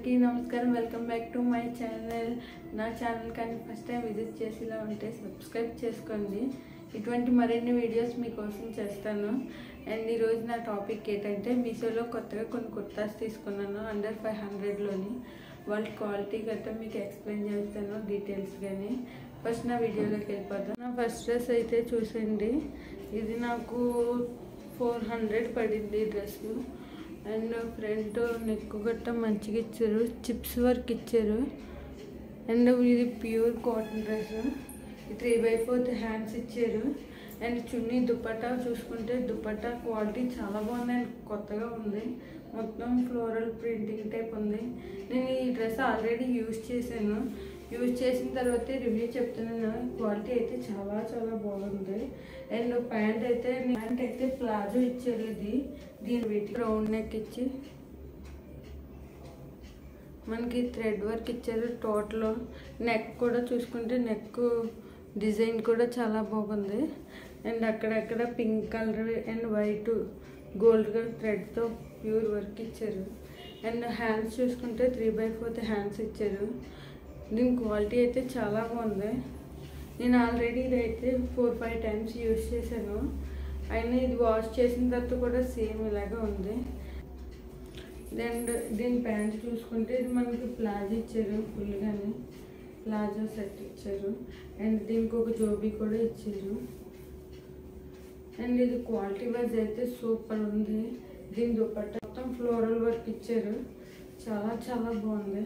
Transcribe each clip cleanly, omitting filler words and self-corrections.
అందరికీ నమస్కారం. Welcome back to my channel. నా ఛానల్ కానీ ఫస్ట్ టైం విజిట్ చేసేలా ఉంటే సబ్స్క్రైబ్ చేసుకోండి. ఇటువంటి మరిన్ని వీడియోస్ మీకోసం చేస్తాను. అండ్ ఈరోజు నా టాపిక్ ఏంటంటే, మీషోలో కొత్తగా కొన్ని కుర్తాస్ తీసుకున్నాను అండర్ 500లోని. వాళ్ళ క్వాలిటీ గట్రా మీకు ఎక్స్ప్లెయిన్ చేస్తాను డీటెయిల్స్. కానీ ఫస్ట్ నా వీడియోలోకి వెళ్ళిపోతాను. నా ఫస్ట్ డ్రెస్ అయితే చూసండి. ఇది నాకు 400 పడింది డ్రెస్. అండ్ ఫ్రంట్ నెక్ గట్ట మంచిగా ఇచ్చారు, చిప్స్ వర్క్ ఇచ్చారు. అండ్ ఇది ప్యూర్ కాటన్ డ్రెస్. 3/4 హ్యాండ్స్ ఇచ్చారు. అండ్ చున్నీ దుపట్టా చూసుకుంటే దుపట్టా క్వాలిటీ చాలా బాగుంది అండ్ కొత్తగా ఉంది. మొత్తం ఫ్లోరల్ ప్రింటింగ్ టైప్ ఉంది. నేను ఈ డ్రెస్ ఆల్రెడీ యూజ్ చేశాను. యూజ్ చేసిన తర్వాత రివ్యూ చెప్తున్నాను. క్వాలిటీ అయితే చాలా చాలా బాగుంది. అండ్ ప్యాంట్ అయితే ప్లాజో ఇచ్చారు. దీని వీటి రౌండ్ నెక్ ఇచ్చి మనకి థ్రెడ్ వర్క్ ఇచ్చారు. టోటల్ నెక్ కూడా చూసుకుంటే నెక్ డిజైన్ కూడా చాలా బాగుంది. అండ్ అక్కడక్కడ pink colour and white gold colour థ్రెడ్తో ప్యూర్ వర్క్ ఇచ్చారు. అండ్ హ్యాండ్స్ చూసుకుంటే 3/4 హ్యాండ్స్ ఇచ్చారు. దీని క్వాలిటీ అయితే చాలా బాగుంది. నేను ఆల్రెడీ ఇదైతే 4-5 టైమ్స్ యూజ్ చేశాను. అయినా ఇది వాష్ చేసిన తర్వాత కూడా సేమ్ ఇలాగే ఉంది. అండ్ దీని ప్యాంట్ చూసుకుంటే ఇది మనకి ప్లాజో ఇచ్చారు. ఫుల్గానే ప్లాజో సెట్ ఇచ్చారు. అండ్ దీనికి ఒక జోబీ కూడా ఇచ్చారు. అండ్ ఇది క్వాలిటీ వైజ్ అయితే సూపర్ ఉంది. దీని దుపట్టా మొత్తం ఫ్లోరల్ వర్క్ ఇచ్చారు. చాలా చాలా బాగుంది.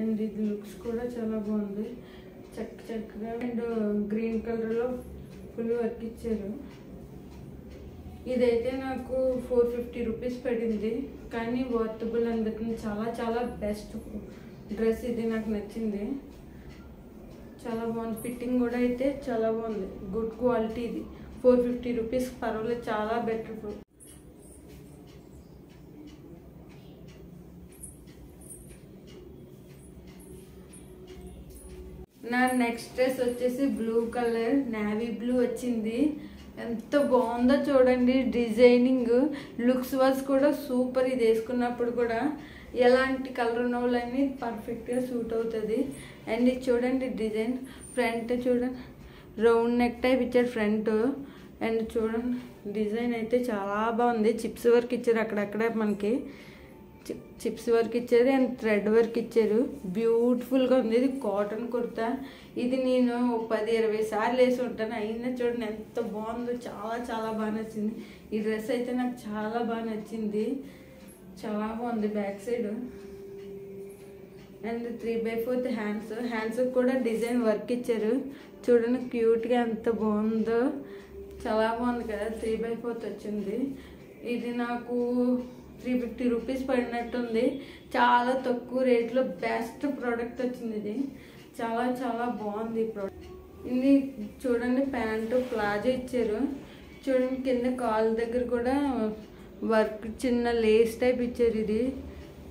అండ్ ఇది లుక్స్ కూడా చాలా బాగుంది, చక్కగా. అండ్ గ్రీన్ కలర్లో ఫుల్ వర్క్ ఇచ్చారు. ఇదైతే నాకు 450 రూపీస్ పడింది. కానీ వర్తబుల్ అనిపిస్తుంది. చాలా చాలా బెస్ట్ డ్రెస్. ఇది నాకు నచ్చింది, చాలా బాగుంది. ఫిట్టింగ్ కూడా అయితే చాలా బాగుంది, గుడ్ క్వాలిటీ. ఇది 450 రూపీస్ పర్వాలేదు, చాలా బెటర్. నా నెక్స్ట్ డ్రెస్ వచ్చేసి బ్లూ కలర్, నేవీ బ్లూ వచ్చింది. ఎంత బాగుందో చూడండి. డిజైనింగ్ లుక్స్ వాజ్ కూడా సూపర్. ఇది వేసుకున్నప్పుడు కూడా ఎలాంటి కలర్ ఉన్న వాళ్ళని పర్ఫెక్ట్గా సూట్ అవుతుంది. అండ్ ఇది చూడండి డిజైన్. ఫ్రంట్ చూడండి రౌండ్ నెక్ టైప్ ఇచ్చారు ఫ్రంట్. అండ్ చూడండి డిజైన్ అయితే చాలా బాగుంది. చిప్స్ వర్క్ ఇచ్చారు, అక్కడక్కడ మనకి చిప్స్ వర్క్ ఇచ్చారు. అండ్ థ్రెడ్ వర్క్ ఇచ్చారు. బ్యూటిఫుల్గా ఉంది. ఇది కాటన్ కుర్తా. ఇది నేను 10-20 సార్లు వేసి ఉంటాను. అయినా చూడండి ఎంత బాగుందో, చాలా చాలా బాగా నచ్చింది. ఈ డ్రెస్ అయితే నాకు చాలా బాగా నచ్చింది, చాలా బాగుంది. బ్యాక్ సైడ్ అండ్ 3/4 హ్యాండ్స్ కూడా డిజైన్ వర్క్ ఇచ్చారు. చూడండి క్యూట్గా ఎంత బాగుందో, చాలా బాగుంది కదా. 3/4 వచ్చింది. ఇది నాకు 350 రూపీస్ పడినట్టుంది. చాలా తక్కువ రేట్లో బెస్ట్ ప్రోడక్ట్ వచ్చింది. ఇది చాలా చాలా బాగుంది ఈ ప్రోడక్ట్. ఇది చూడండి ప్యాంటు ప్లాజో ఇచ్చారు. చూడండి కింద కాలు దగ్గర కూడా వర్క్ చిన్న లేస్ టైప్ ఇచ్చారు. ఇది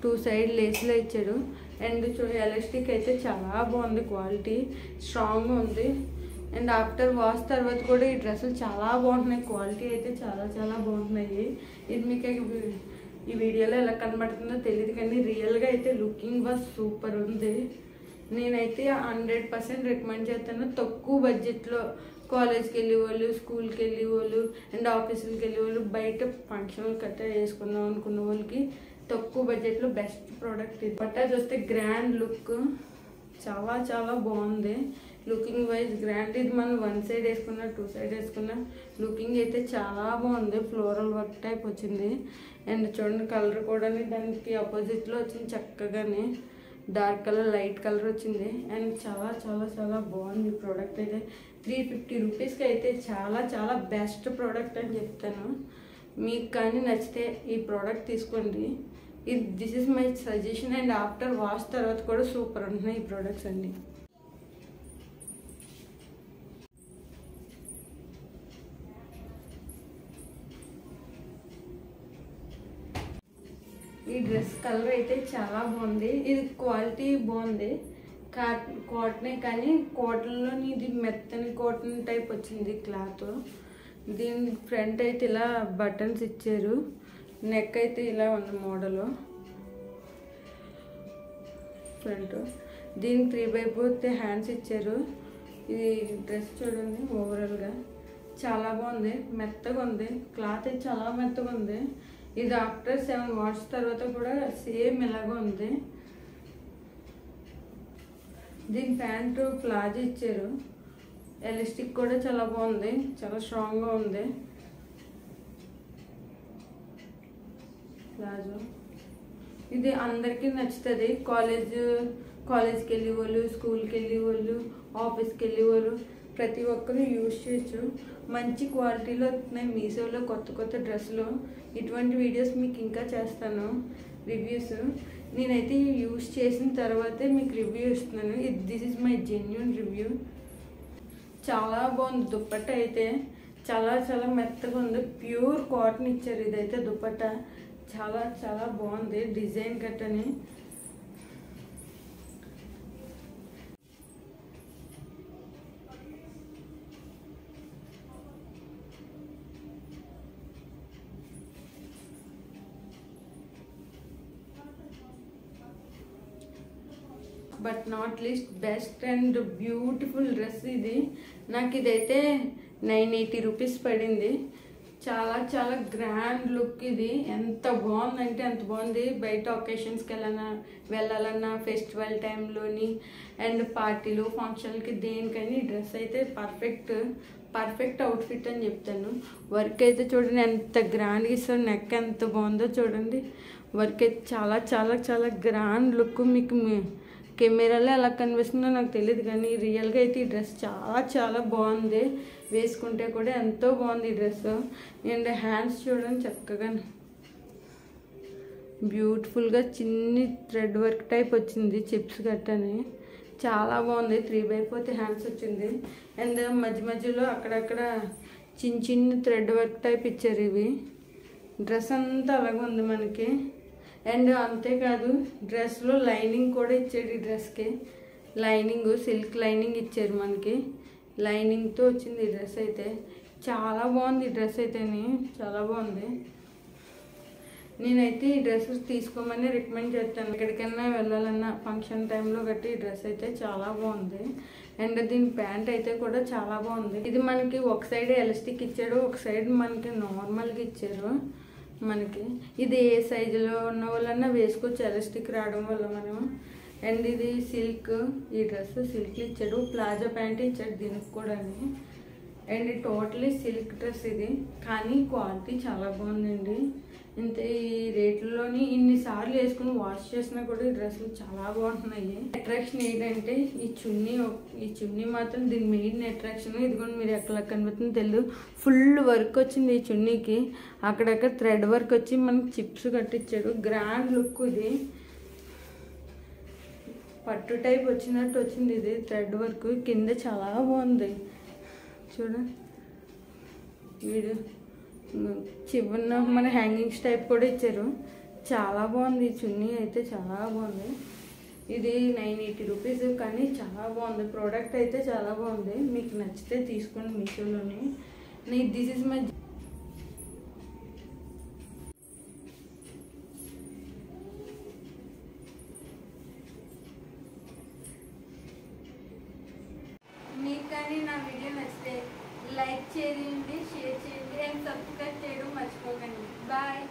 2 సైడ్ లేస్లో ఇచ్చాడు. అండ్ చూడండి ఎలాస్టిక్ అయితే చాలా బాగుంది, క్వాలిటీ స్ట్రాంగ్ ఉంది. అండ్ ఆఫ్టర్ వాష్ తర్వాత కూడా ఈ డ్రెస్సులు చాలా బాగుంటున్నాయి. క్వాలిటీ అయితే చాలా చాలా బాగుంటున్నాయి. ఇది మీకు ఈ వీడియోలో ఎలా కనబడుతుందో తెలియదు, కానీ రియల్గా అయితే లుకింగ్ వాజ్ సూపర్ ఉంది. నేనైతే 100% రికమెండ్ చేస్తాను. తక్కువ బడ్జెట్లో కాలేజ్కి వెళ్ళే వాళ్ళు, స్కూల్కి వెళ్ళే వాళ్ళు అండ్ ఆఫీసులకి వెళ్ళే వాళ్ళు, బయట ఫంక్షన్లు కట్టా వేసుకుందాం అనుకున్న వాళ్ళకి తక్కువ బడ్జెట్లో బెస్ట్ ప్రోడక్ట్ ఇది. బట్టా చూస్తే గ్రాండ్ లుక్, చాలా చాలా బాగుంది. Looking wise grand. ఇది మనం 1 సైడ్ వేసుకున్నా 2 సైడ్ వేసుకున్నా లుకింగ్ అయితే చాలా బాగుంది. ఫ్లోరల్ వర్క్ టైప్ వచ్చింది. అండ్ చూడండి కలర్ కూడా దానికి ఆపోజిట్లో వచ్చింది, చక్కగానే డార్క్ కలర్ లైట్ కలర్ వచ్చింది. అండ్ చాలా చాలా చాలా బాగుంది ప్రోడక్ట్ అయితే. 350 రూపీస్కి అయితే చాలా చాలా బెస్ట్ ప్రోడక్ట్ అని చెప్తాను. మీకు కానీ నచ్చితే ఈ ప్రోడక్ట్ తీసుకోండి. This is my suggestion. And after wash తర్వాత కూడా సూపర్ ఉంటున్నాయి ఈ ప్రోడక్ట్స్ అన్నీ. ఈ డ్రెస్ కలర్ అయితే చాలా బాగుంది. ఇది క్వాలిటీ బాగుంది. కాటనే, కానీ కాటన్లోని ఇది మెత్తని కాటన్ టైప్ వచ్చింది క్లాత్. దీని ఫ్రంట్ అయితే ఇలా బటన్స్ ఇచ్చారు. నెక్ అయితే ఇలా ఉంది మోడల్. ఫ్రంట్. దీనికి 3/4 హ్యాండ్స్ ఇచ్చారు. ఇది డ్రెస్ చూడండి ఓవరాల్గా చాలా బాగుంది, మెత్తగా ఉంది, క్లాత్ అయితే చాలా మెత్తగా ఉంది. ఇది ఆఫ్టర్ 7 వాష్ తర్వాత కూడా సేమ్ ఇలాగ ఉంది. దీని ప్యాంటు ప్లాజో ఇచ్చారు, ఎలాస్టిక్ కూడా చాలా బాగుంది, చాలా స్ట్రాంగ్గా ఉంది ప్లాజో. ఇది అందరికీ నచ్చుతుంది. కాలేజ్కి వెళ్ళే వాళ్ళు, స్కూల్కి వెళ్ళే వాళ్ళు, ఆఫీస్కి వెళ్ళే వాళ్ళు ప్రతి ఒక్కరు యూజ్ చేయొచ్చు. మంచి క్వాలిటీలో వస్తున్నాయి మీషోలో కొత్త డ్రెస్సులు. ఇటువంటి వీడియోస్ మీకు ఇంకా చేస్తాను రివ్యూస్. నేనైతే యూజ్ చేసిన తర్వాతే మీకు రివ్యూ ఇస్తున్నాను. This is my genuine review. చాలా బాగుంది. దుప్పట్ట అయితే చాలా చాలా మెత్తగా ఉంది, ప్యూర్ కాటన్ ఇచ్చారు. ఇదైతే దుప్పట్ట చాలా చాలా బాగుంది, డిజైన్ కట్టని. But not least best and beautiful dress ఇది. నాకు ఇదైతే 980 రూపీస్ పడింది. చాలా చాలా గ్రాండ్ లుక్ ఇది. ఎంత బాగుందంటే అంత బాగుంది. బయట ఒకేషన్స్కి వెళ్ళాలన్నా ఫెస్టివల్ టైంలోని అండ్ పార్టీలు ఫంక్షన్లకి దేనికని ఈ డ్రెస్ అయితే పర్ఫెక్ట్ అవుట్ఫిట్ అని చెప్తాను. వర్క్ అయితే చూడండి ఎంత గ్రాండ్గా ఇస్తారు, నెక్ ఎంత బాగుందో చూడండి. వర్క్ అయితే చాలా చాలా చాలా గ్రాండ్ లుక్. మీకు కెమెరాలో ఎలా కనిపిస్తుందో నాకు తెలియదు, కానీ రియల్గా అయితే ఈ డ్రెస్ చాలా చాలా బాగుంది. వేసుకుంటే కూడా ఎంతో బాగుంది ఈ డ్రెస్. అండ్ హ్యాండ్స్ చూడండి చక్కగా బ్యూటిఫుల్గా చిన్ని థ్రెడ్ వర్క్ టైప్ వచ్చింది, చిప్స్ గట్టని చాలా బాగుంది. 3/4 హ్యాండ్స్ వచ్చింది. అండ్ మధ్యలో అక్కడక్కడ చిన్న థ్రెడ్ వర్క్ టైప్ ఇచ్చారు. ఇవి డ్రెస్ అంతా అలాగే ఉంది మనకి. అండ్ అంతేకాదు డ్రెస్లో లైనింగ్ కూడా ఇచ్చాడు. ఈ డ్రెస్కి లైనింగ్ సిల్క్ లైనింగ్ ఇచ్చారు మనకి. లైనింగ్తో వచ్చింది ఈ డ్రెస్ అయితే. చాలా బాగుంది ఈ డ్రెస్ అయితే, చాలా బాగుంది. నేనైతే ఈ డ్రెస్ తీసుకోమని రికమెండ్ చేస్తాను. ఎక్కడికైనా వెళ్ళాలన్నా ఫంక్షన్ టైంలో గట్టి ఈ డ్రెస్ అయితే చాలా బాగుంది. అండ్ దీని ప్యాంట్ అయితే కూడా చాలా బాగుంది. ఇది మనకి ఒక సైడ్ ఎలాస్టిక్ ఇచ్చాడు, ఒక సైడ్ మనకి నార్మల్గా ఇచ్చారు మనకి. ఇది ఏ సైజులో ఉన్న వాళ్ళన్నా వేసుకోవచ్చు ఎలాస్టిక్ రావడం వల్ల మనం. అండ్ ఇది సిల్క్, ఈ డ్రెస్ సిల్క్ ఇచ్చాడు, ప్లాజో ప్యాంట్ ఇచ్చాడు దీనికి కూడా. అండ్ టోటలీ సిల్క్ డ్రెస్ ఇది, కానీ క్వాలిటీ చాలా బాగుందండి. ఇంత ఈ రేట్లలోని ఇన్నిసార్లు వేసుకుని వాష్ చేసినా కూడా ఈ డ్రెస్సులు చాలా బాగుంటున్నాయి. అట్రాక్షన్ ఏంటంటే ఈ చున్నీ మాత్రం దీని మెయిన్ అట్రాక్షన్. ఇదిగోండి మీరు ఎక్కడ కనిపిస్తుందో తెలియదు, ఫుల్ వర్క్ వచ్చింది ఈ చున్నీకి. అక్కడక్కడ థ్రెడ్ వర్క్ వచ్చి మనకి చిప్స్ కట్టించాడు. గ్రాండ్ లుక్ ఇది, పట్టు టైప్ వచ్చినట్టు వచ్చింది. ఇది థ్రెడ్ వర్క్ కింద చాలా బాగుంది చూడండి. వీడు చివరిన మన హ్యాంగింగ్స్ టైప్ కూడా ఇచ్చారు. చాలా బాగుంది ఈ చున్నీ అయితే, చాలా బాగుంది. ఇది 980 రూపీస్, కానీ చాలా బాగుంది. ప్రోడక్ట్ అయితే చాలా బాగుంది. మీకు నచ్చితే తీసుకోండి మీషోలోని. దిస్ ఈజ్ మై మీకు కానీ నా వీడియో నచ్చితే లైక్ చేయండి, షేర్ చేయండి అండ్ సబ్స్క్రైబ్ చేయడం మర్చిపోకండి. బాయ్.